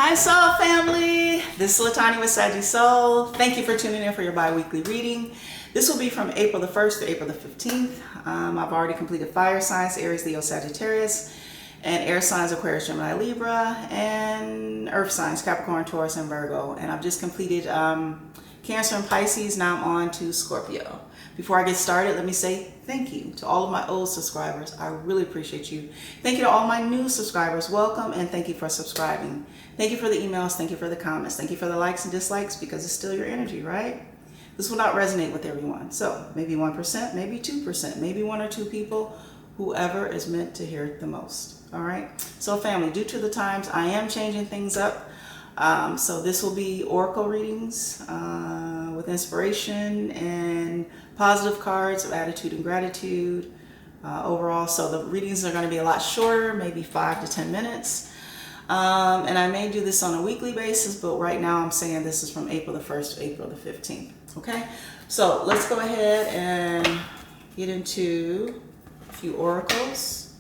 Hi Soul family, this is LaTonya with Sagittarius Soul. Thank you for tuning in for your bi-weekly reading. This will be from April the 1st to April the 15th. I've already completed fire signs, Aries, Leo, Sagittarius, and air signs, Aquarius, Gemini, Libra, and earth signs, Capricorn, Taurus, and Virgo. And I've just completed Cancer and Pisces. Now I'm on to Scorpio. Before I get started, let me say thank you to all of my old subscribers. I really appreciate you. Thank you to all my new subscribers. Welcome, and thank you for subscribing. Thank you for the emails. Thank you for the comments. Thank you for the likes and dislikes, because it's still your energy, right? This will not resonate with everyone. So maybe 1%, maybe 2%, maybe one or two people, whoever is meant to hear it the most. All right. So family, due to the times, I am changing things up. So this will be oracle readings with inspiration and positive cards of attitude and gratitude overall. So the readings are going to be a lot shorter, maybe 5 to 10 minutes. And I may do this on a weekly basis, but right now I'm saying this is from April the 1st to April the 15th. Okay, so let's go ahead and get into a few oracles.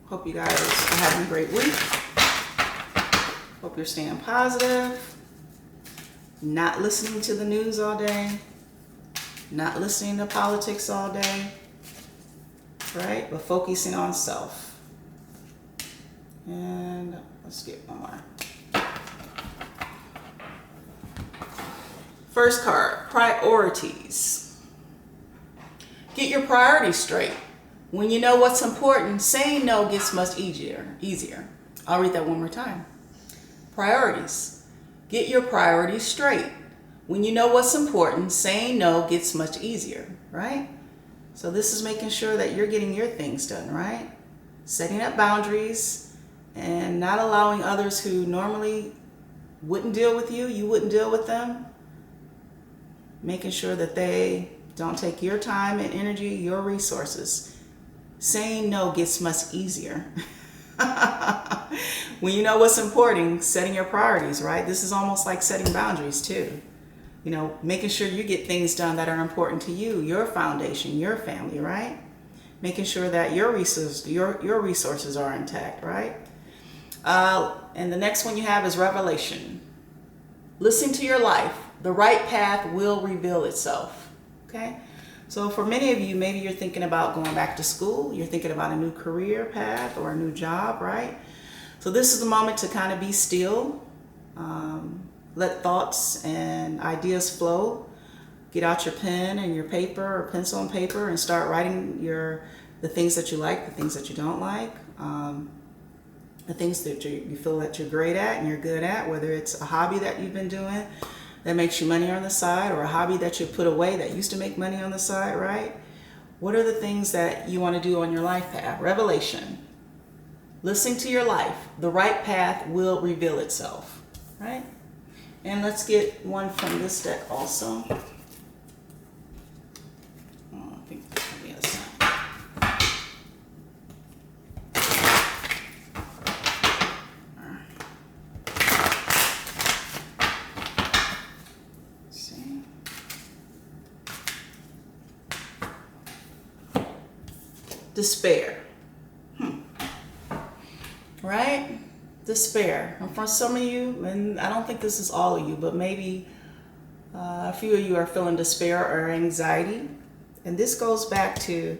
Hope you guys are having a great week. Hope you're staying positive. Not listening to the news all day. Not listening to politics all day. Right? But focusing on self. And let's get one more. First card, priorities. Get your priorities straight. When you know what's important, saying no gets much easier. I'll read that one more time. Priorities. Get your priorities straight. When you know what's important, saying no gets much easier, right? So this is making sure that you're getting your things done, right? Setting up boundaries and not allowing others who normally wouldn't deal with you, you wouldn't deal with them. Making sure that they don't take your time and energy, your resources. Saying no gets much easier. When you know what's important, setting your priorities, right? This is almost like setting boundaries too. You know, making sure you get things done that are important to you, your foundation, your family, right? Making sure that your resources are intact, right? And the next one you have is revelation. Listen to your life. The right path will reveal itself, okay? So for many of you, maybe you're thinking about going back to school. You're thinking about a new career path or a new job, right? So this is the moment to kind of be still. Let thoughts and ideas flow. Get out your pen and your paper or pencil and paper and start writing the things that you like, the things that you don't like, the things that you feel that you're great at and you're good at, whether it's a hobby that you've been doing that makes you money on the side, or a hobby that you put away that used to make money on the side, right? What are the things that you want to do on your life path? Revelation. Listen to your life. The right path will reveal itself, right? And let's get one from this deck also. Oh, I think this will be a sign. Despair. Right? Despair. And for some of you, and I don't think this is all of you, but maybe a few of you are feeling despair or anxiety. And this goes back to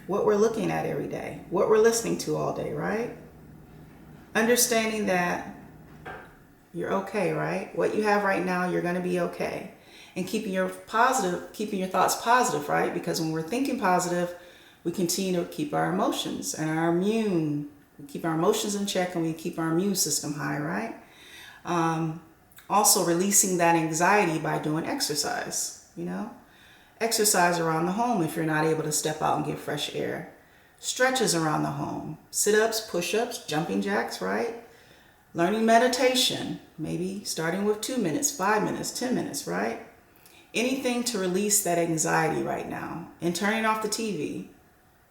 what we're looking at every day, what we're listening to all day, right? Understanding that you're okay, right? What you have right now, you're going to be okay. And keeping your thoughts positive, right? Because when we're thinking positive, we continue to keep our emotions and we keep our emotions in check, and we keep our immune system high, right? Also releasing that anxiety by doing exercise, you know? Exercise around the home if you're not able to step out and get fresh air. Stretches around the home. Sit-ups, push-ups, jumping jacks, right? Learning meditation, maybe starting with 2 minutes, 5 minutes, 10 minutes, right? Anything to release that anxiety right now. And turning off the TV.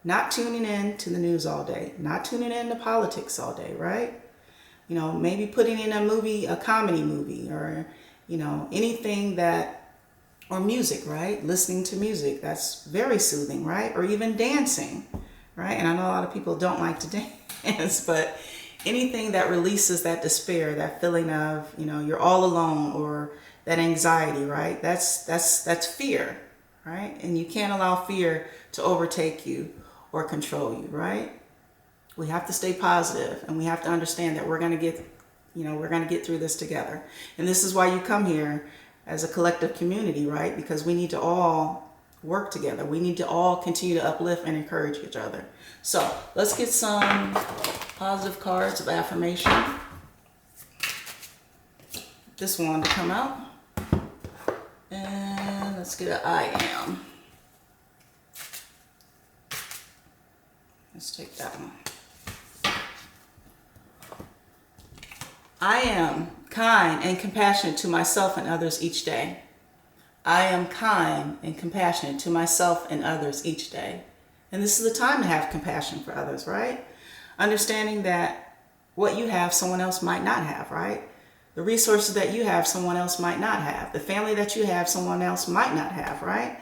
Not tuning in to the news all day. Not tuning in to politics all day, right? You know, maybe putting in a comedy movie, or, you know, anything that, or music, right? Listening to music, that's very soothing, right? Or even dancing, right? And I know a lot of people don't like to dance, but anything that releases that despair, that feeling of, you're all alone, or that anxiety, right? That's fear, right? And you can't allow fear to overtake you or control you, right? We have to stay positive, and we have to understand that we're going to get through this together. And this is why you come here as a collective community, right? Because we need to all work together. We need to all continue to uplift and encourage each other. So let's get some positive cards of affirmation. This one to come out. And let's get an I am. Let's take that one. I am kind and compassionate to myself and others each day. I am kind and compassionate to myself and others each day. And this is the time to have compassion for others, right? Understanding that what you have, someone else might not have, right? The resources that you have, someone else might not have. The family that you have, someone else might not have, right?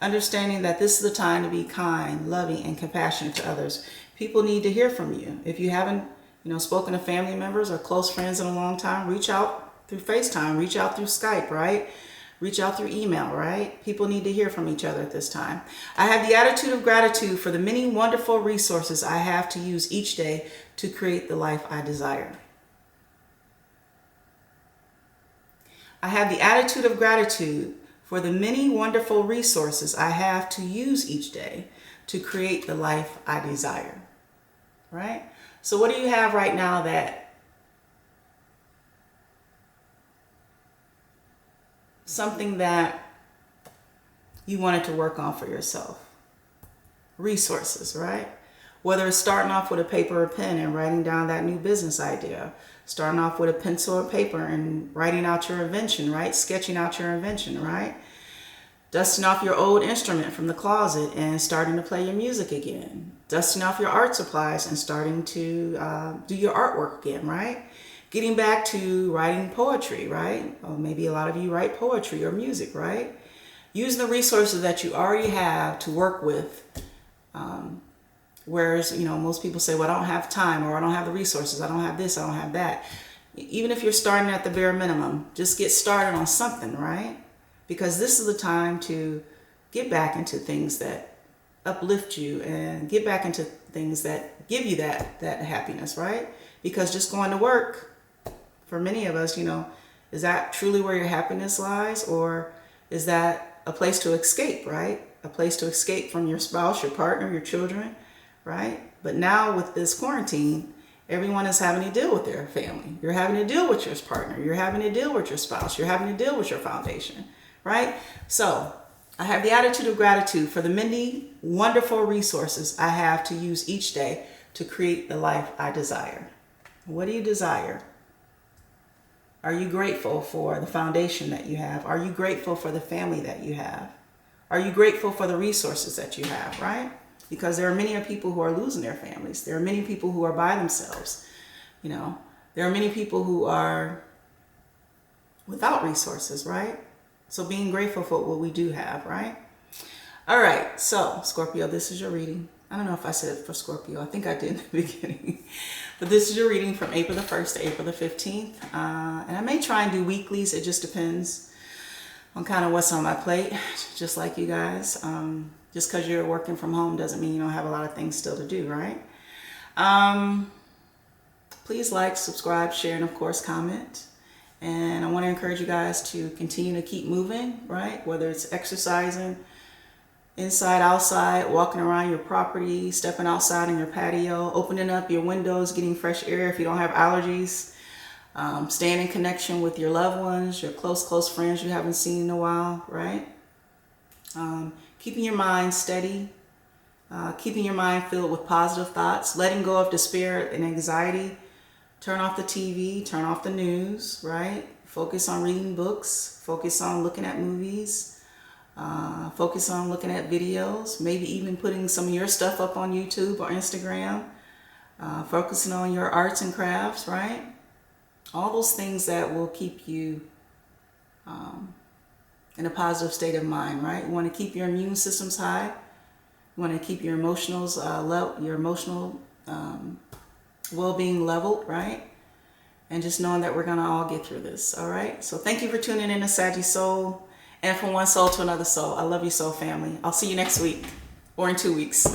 Understanding that this is the time to be kind, loving, and compassionate to others. People need to hear from you. If you haven't, spoken to family members or close friends in a long time, reach out through FaceTime, reach out through Skype, right? Reach out through email, right? People need to hear from each other at this time. I have the attitude of gratitude for the many wonderful resources I have to use each day to create the life I desire. I have the attitude of gratitude for the many wonderful resources I have to use each day to create the life I desire, right? So what do you have right now that something that you wanted to work on for yourself? Resources, right? Whether it's starting off with a paper or pen and writing down that new business idea, starting off with a pencil or paper and writing out your invention, right? Sketching out your invention, right? Dusting off your old instrument from the closet and starting to play your music again. Dusting off your art supplies and starting to do your artwork again, right? Getting back to writing poetry, right? Or maybe a lot of you write poetry or music, right? Using the resources that you already have to work with. Whereas, most people say, well, I don't have time, or I don't have the resources, I don't have this, I don't have that. Even if you're starting at the bare minimum, just get started on something, right? Because this is the time to get back into things that uplift you and get back into things that give you that happiness, right? Because just going to work, for many of us, is that truly where your happiness lies? Or is that a place to escape, right? A place to escape from your spouse, your partner, your children, right? But now with this quarantine, everyone is having to deal with their family. You're having to deal with your partner. You're having to deal with your spouse. You're having to deal with your foundation, right? So I have the attitude of gratitude for the many wonderful resources I have to use each day to create the life I desire. What do you desire? Are you grateful for the foundation that you have? Are you grateful for the family that you have? Are you grateful for the resources that you have, right? Because there are many people who are losing their families. There are many people who are by themselves. There are many people who are without resources, right? So being grateful for what we do have, right? All right, so Scorpio, this is your reading. I don't know if I said it for Scorpio. I think I did in the beginning. But this is your reading from April the 1st to April the 15th. And I may try and do weeklies. It just depends on kind of what's on my plate, just like you guys. Just because you're working from home doesn't mean you don't have a lot of things still to do, right? Please like, subscribe, share, and of course, comment. And I want to encourage you guys to continue to keep moving, right? Whether it's exercising, inside, outside, walking around your property, stepping outside in your patio, opening up your windows, getting fresh air if you don't have allergies, staying in connection with your loved ones, your close friends you haven't seen in a while, right? Keeping your mind steady, keeping your mind filled with positive thoughts, letting go of despair and anxiety. Turn off the TV, turn off the news, right? Focus on reading books, focus on looking at movies, focus on looking at videos, maybe even putting some of your stuff up on YouTube or Instagram, focusing on your arts and crafts, right? All those things that will keep you in a positive state of mind, right? You want to keep your immune systems high, You want to keep your emotional well-being leveled, right? And just knowing that we're going to all get through this, all right? So thank you for tuning in to Saggy Soul. And from one soul to another soul. I love you, soul family. I'll see you next week or in 2 weeks.